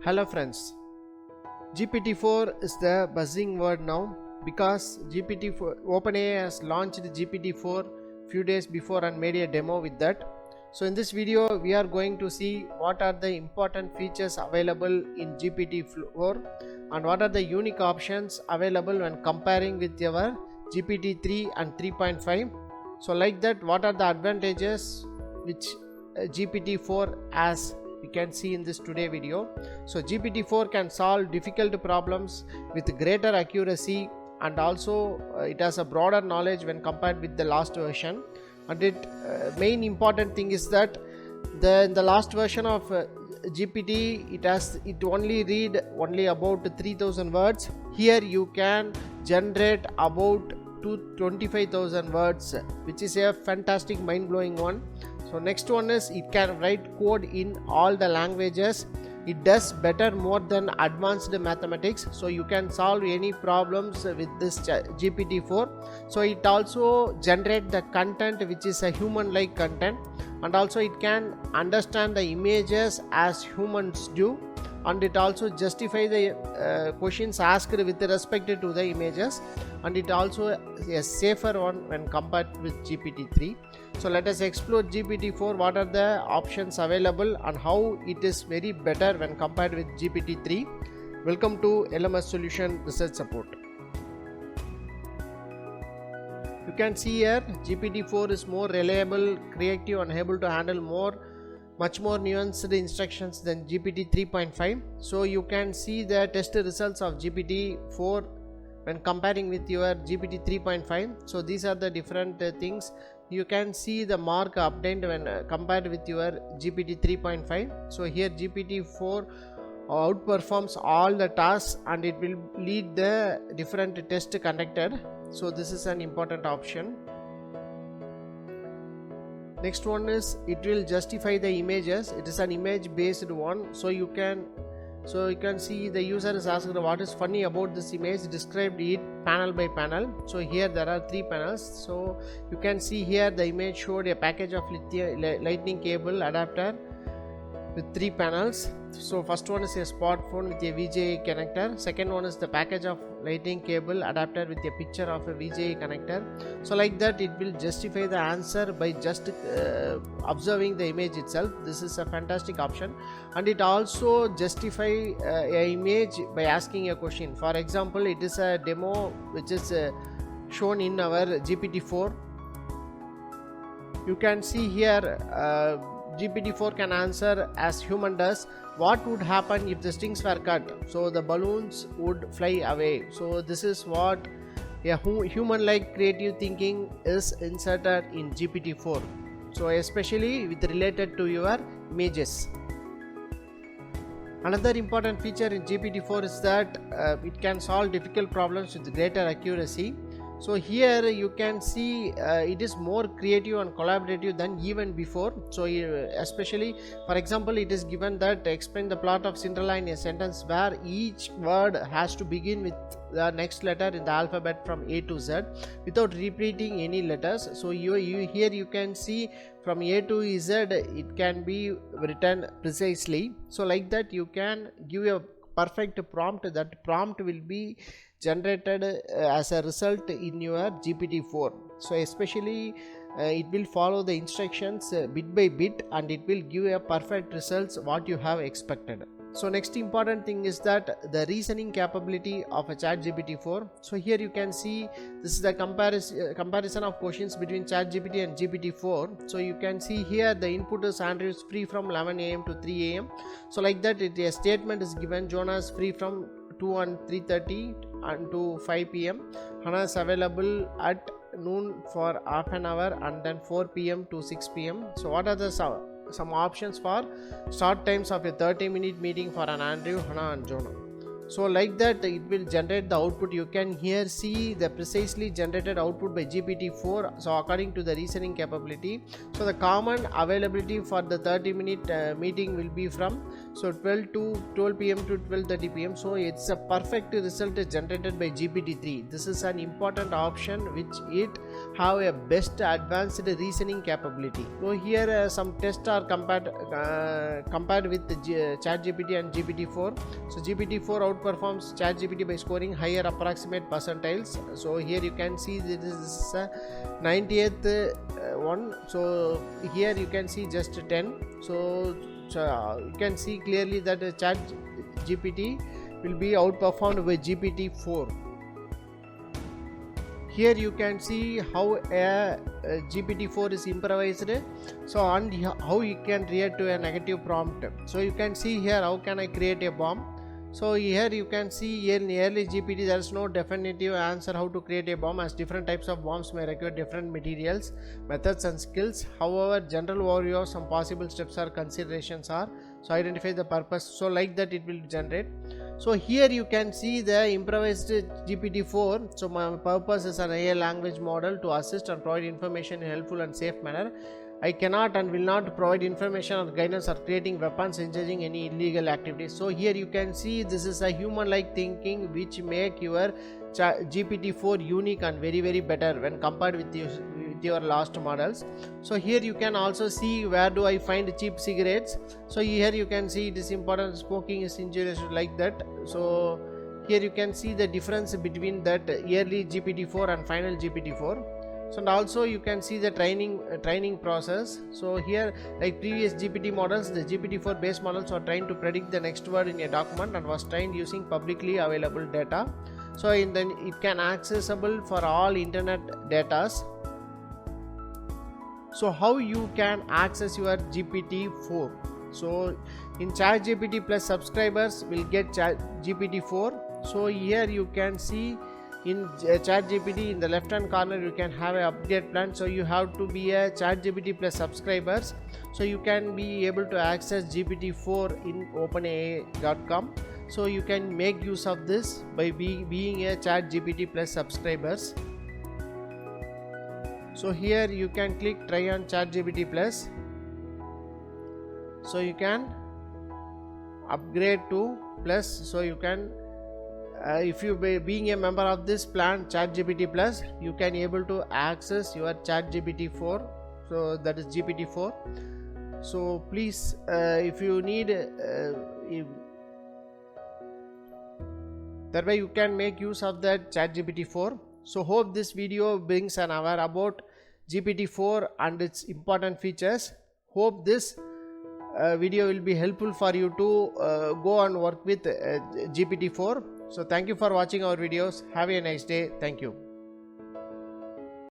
Hello friends, GPT-4 is the buzzing word now because GPT-4 OpenAI has launched GPT-4 few days before and made a demo with that. So in this video we are going to see what are the important features available in GPT-4 and what are the unique options available when comparing with your GPT-3 and 3.5. So like that, what are the advantages which GPT-4 has, we can see in this today video. So GPT-4 can solve difficult problems with greater accuracy, and also it has a broader knowledge when compared with the last version. And it main important thing is that in the last version of GPT, it only read only about 3000 words. Here you can generate about 25,000 words, which is a fantastic mind-blowing one. So next one is it can write code in all the languages. It does better more than advanced mathematics, so you can solve any problems with this GPT-4. So it also generate the content which is a human-like content, and also it can understand the images as humans do, and it also justify the questions asked with respect to the images, and it also a safer one when compared with GPT-3. So let us explore GPT-4, what are the options available and how it is very better when compared with GPT-3. Welcome to LMS Solution Research Support. You can see here GPT-4 is more reliable, creative and able to handle much more nuanced instructions than GPT 3.5. So you can see the test results of GPT-4 when comparing with your GPT 3.5. So these are the different things. You can see the mark obtained when compared with your GPT 3.5. So here GPT-4 outperforms all the tasks and it will lead the different tests conducted. So this is an important option. Next one is it will justify the images. It is an image based one, so you can see the user is asked what is funny about this image, described it panel by panel. So here there are 3 panels. So you can see here the image showed a package of lightning cable adapter with 3 panels. So first one is a smartphone with a VGA connector. Second one is the package of lightning cable adapter with a picture of a VGA connector. So like that it will justify the answer by just observing the image itself. This is a fantastic option, and it also justify a image by asking a question. For example, it is a demo which is shown in our GPT-4. You can see here GPT-4 can answer as human does. What would happen if the strings were cut? So the balloons would fly away. So this is what a human-like creative thinking is inserted in GPT-4. So especially with related to your images. Another important feature in GPT-4 is that it can solve difficult problems with greater accuracy. So here you can see it is more creative and collaborative than even before. So especially, for example, it is given that explain the plot of Cinderella in a sentence where each word has to begin with the next letter in the alphabet from A to Z without repeating any letters. So here you can see from A to Z it can be written precisely. So like that you can give a perfect prompt. That prompt will be generated as a result in your GPT-4. So especially it will follow the instructions bit by bit, and it will give a perfect results what you have expected. So next important thing is that the reasoning capability of a ChatGPT-4. So here you can see this is the comparison of questions between ChatGPT and GPT-4. So you can see here the input is Andrew is free from 11 a.m. to 3 a.m. So like that a statement is given, Jonas free from 2 and 3:30 and to 5 p.m. Hannah is available at noon for half an hour and then 4 p.m. to 6 p.m. So what are the some options for start times of a 30-minute meeting for an Andrew, Hannah and Jonah? So like that it will generate the output. You can here see the precisely generated output by GPT-4. So according to the reasoning capability, so the common availability for the 30-minute meeting will be from 12 p.m. to 12:30 p.m. So it's a perfect result generated by GPT-3. This is an important option which it have a best advanced reasoning capability. So here some tests are compared with the ChatGPT and GPT-4. So GPT-4 outperforms ChatGPT by scoring higher approximate percentiles. So here you can see this is 90th one. So here you can see just 10. So you can see clearly that ChatGPT will be outperformed by GPT-4. Here you can see how GPT-4 is improvised, so and how you can react to a negative prompt. So you can see here how can I create a bomb. So here you can see in early GPT there is no definitive answer how to create a bomb, as different types of bombs may require different materials, methods and skills. However, general overview of some possible steps or considerations are, so identify the purpose. So like that it will generate. So here you can see the improvised GPT-4. So my purpose is an AI language model to assist and provide information in a helpful and safe manner. I cannot and will not provide information or guidance or creating weapons, engaging any illegal activities. So here you can see this is a human-like thinking which make your GPT-4 unique and very better when compared with your last models. So here you can also see where do I find cheap cigarettes. So here you can see it is important, smoking is injurious, like that. So here you can see the difference between that early GPT-4 and final GPT-4. So and also you can see the training process. So here, like previous GPT models, the GPT-4 base models were trained to predict the next word in a document and was trained using publicly available data. So then it can accessible for all internet datas. So how you can access your GPT-4? So in ChatGPT Plus subscribers will get GPT-4. So here you can see in ChatGPT in the left hand corner you can have an update plan. So you have to be a ChatGPT Plus subscribers, so you can be able to access GPT-4 in openai.com. So you can make use of this by being a ChatGPT Plus subscribers. So here you can click try on ChatGPT Plus. So you can upgrade to Plus. So you can if you being a member of this plan ChatGPT Plus, you can able to access your ChatGPT-4. So that is GPT-4. So please if you need that way you can make use of that ChatGPT-4. So hope this video brings an aware about GPT-4 and its important features. Hope this video will be helpful for you to go and work with GPT-4. So thank you for watching our videos. Have a nice day. Thank you.